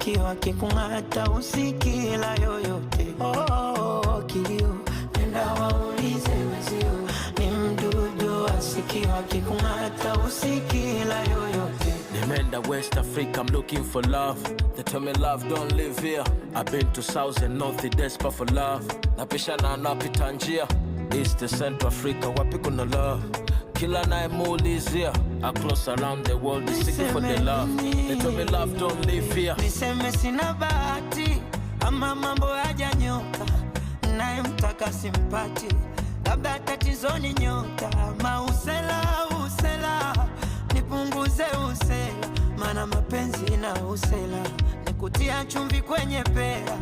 sikio akikung'ata usikila yoyote. Kilio nenda waulize wezio, ni mdudu wa sikio akikung'ata usikila yoyote. Nimenda West Africa, I'm looking for love. They tell me love don't live here. I've been to South and North, they desperate for love. Napishana napita njia East to Central Africa, wapi kuna love? Kila nayemuulizia across around the world is seeking for the love. They tell me love don't live here. Niseme sina bahati ama mambo hajanyoka, naye mtaka simpati, labda tatizo ni nyota. Mausela usela nipunguze usela, mana mapenzi na usela nikutia chumvi kwenye pera.